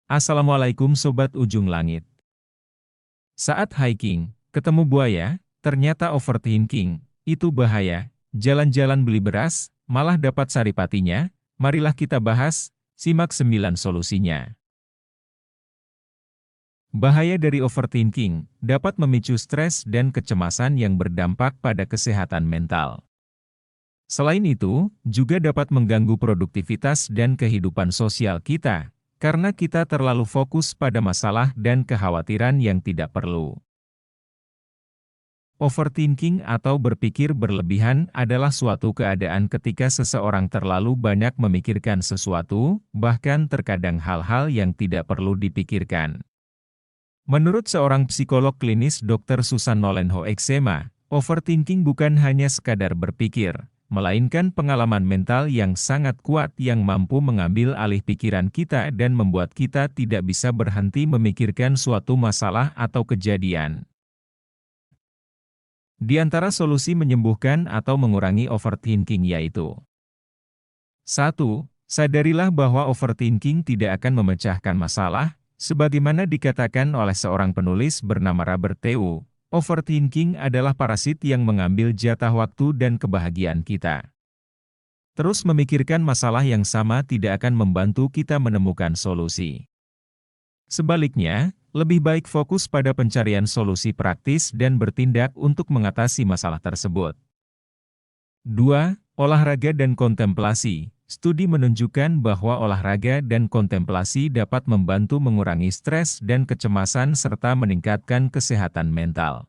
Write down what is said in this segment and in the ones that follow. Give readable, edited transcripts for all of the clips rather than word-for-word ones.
Assalamualaikum Sobat Ujung Langit. Saat hiking, ketemu buaya, ternyata overthinking, itu bahaya. Jalan-jalan beli beras, malah dapat saripatinya. Marilah kita bahas, simak 9 solusinya. Bahaya dari overthinking, dapat memicu stres dan kecemasan yang berdampak pada kesehatan mental. Selain itu, juga dapat mengganggu produktivitas dan kehidupan sosial kita, karena kita terlalu fokus pada masalah dan kekhawatiran yang tidak perlu. Overthinking atau berpikir berlebihan adalah suatu keadaan ketika seseorang terlalu banyak memikirkan sesuatu, bahkan terkadang hal-hal yang tidak perlu dipikirkan. Menurut seorang psikolog klinis Dr. Susan Nolenho-Eksema, overthinking bukan hanya sekadar berpikir, melainkan pengalaman mental yang sangat kuat yang mampu mengambil alih pikiran kita dan membuat kita tidak bisa berhenti memikirkan suatu masalah atau kejadian. Di antara solusi menyembuhkan atau mengurangi overthinking yaitu 1. Sadarilah bahwa overthinking tidak akan memecahkan masalah, sebagaimana dikatakan oleh seorang penulis bernama Robert T.U. Overthinking adalah parasit yang mengambil jatah waktu dan kebahagiaan kita. Terus memikirkan masalah yang sama tidak akan membantu kita menemukan solusi. Sebaliknya, lebih baik fokus pada pencarian solusi praktis dan bertindak untuk mengatasi masalah tersebut. 2. Olahraga dan kontemplasi. Studi menunjukkan bahwa olahraga dan kontemplasi dapat membantu mengurangi stres dan kecemasan serta meningkatkan kesehatan mental.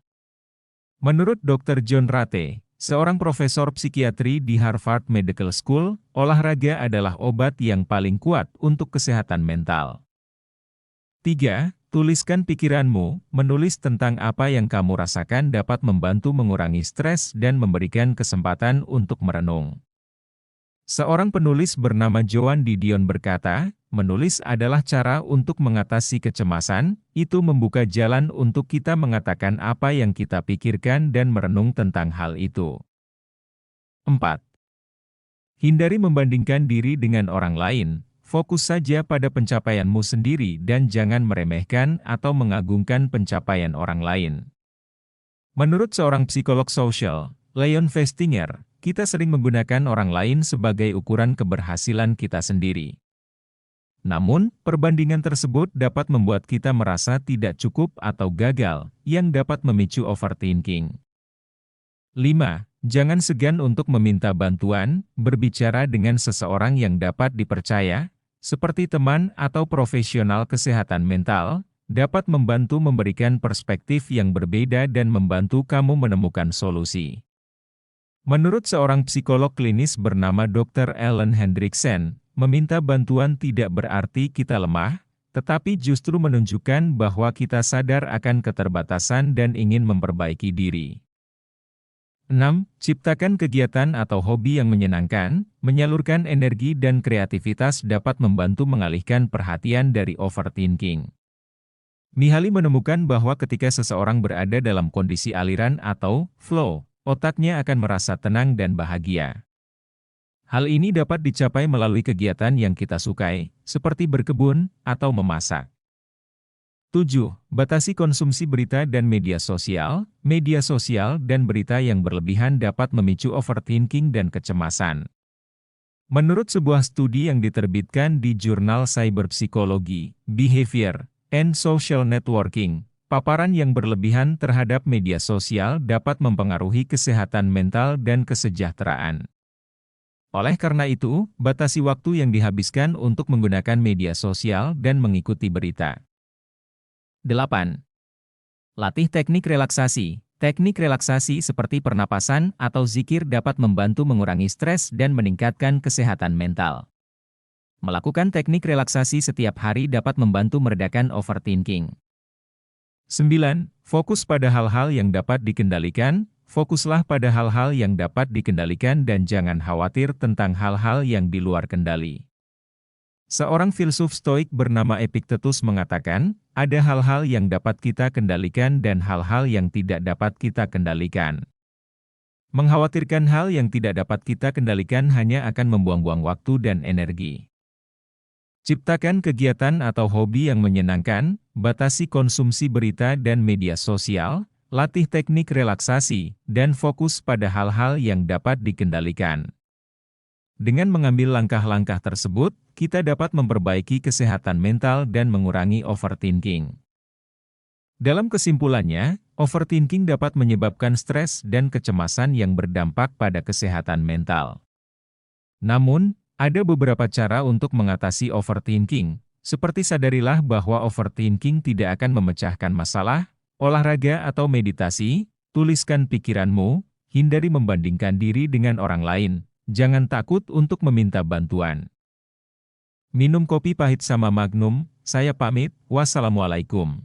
Menurut Dr. John Ratey, seorang profesor psikiatri di Harvard Medical School, olahraga adalah obat yang paling kuat untuk kesehatan mental. 3. Tuliskan pikiranmu. Menulis tentang apa yang kamu rasakan dapat membantu mengurangi stres dan memberikan kesempatan untuk merenung. Seorang penulis bernama Joan Didion berkata, menulis adalah cara untuk mengatasi kecemasan, itu membuka jalan untuk kita mengatakan apa yang kita pikirkan dan merenung tentang hal itu. 4. Hindari membandingkan diri dengan orang lain. Fokus saja pada pencapaianmu sendiri dan jangan meremehkan atau mengagungkan pencapaian orang lain. Menurut seorang psikolog sosial, Leon Festinger, kita sering menggunakan orang lain sebagai ukuran keberhasilan kita sendiri. Namun, perbandingan tersebut dapat membuat kita merasa tidak cukup atau gagal, yang dapat memicu overthinking. 5. Jangan segan untuk meminta bantuan, berbicara dengan seseorang yang dapat dipercaya, seperti teman atau profesional kesehatan mental, dapat membantu memberikan perspektif yang berbeda dan membantu kamu menemukan solusi. Menurut seorang psikolog klinis bernama Dr. Ellen Hendriksen, meminta bantuan tidak berarti kita lemah, tetapi justru menunjukkan bahwa kita sadar akan keterbatasan dan ingin memperbaiki diri. 6. Ciptakan kegiatan atau hobi yang menyenangkan, menyalurkan energi dan kreativitas dapat membantu mengalihkan perhatian dari overthinking. Mihaly menemukan bahwa ketika seseorang berada dalam kondisi aliran atau flow, otaknya akan merasa tenang dan bahagia. Hal ini dapat dicapai melalui kegiatan yang kita sukai, seperti berkebun atau memasak. 7. Batasi konsumsi berita dan media sosial. Media sosial dan berita yang berlebihan dapat memicu overthinking dan kecemasan. Menurut sebuah studi yang diterbitkan di jurnal Cyberpsychology, Behavior, and Social Networking, paparan yang berlebihan terhadap media sosial dapat mempengaruhi kesehatan mental dan kesejahteraan. Oleh karena itu, batasi waktu yang dihabiskan untuk menggunakan media sosial dan mengikuti berita. 8. Latih teknik relaksasi. Teknik relaksasi seperti pernapasan atau zikir dapat membantu mengurangi stres dan meningkatkan kesehatan mental. Melakukan teknik relaksasi setiap hari dapat membantu meredakan overthinking. 9. Fokus pada hal-hal yang dapat dikendalikan. Fokuslah pada hal-hal yang dapat dikendalikan dan jangan khawatir tentang hal-hal yang di luar kendali. Seorang filsuf stoik bernama Epictetus mengatakan, ada hal-hal yang dapat kita kendalikan dan hal-hal yang tidak dapat kita kendalikan. Mengkhawatirkan hal yang tidak dapat kita kendalikan hanya akan membuang-buang waktu dan energi. Ciptakan kegiatan atau hobi yang menyenangkan, batasi konsumsi berita dan media sosial, latih teknik relaksasi, dan fokus pada hal-hal yang dapat dikendalikan. Dengan mengambil langkah-langkah tersebut, kita dapat memperbaiki kesehatan mental dan mengurangi overthinking. Dalam kesimpulannya, overthinking dapat menyebabkan stres dan kecemasan yang berdampak pada kesehatan mental. Namun, ada beberapa cara untuk mengatasi overthinking, seperti sadarilah bahwa overthinking tidak akan memecahkan masalah, olahraga atau meditasi, tuliskan pikiranmu, hindari membandingkan diri dengan orang lain, jangan takut untuk meminta bantuan. Minum kopi pahit sama Magnum, saya pamit, wassalamualaikum.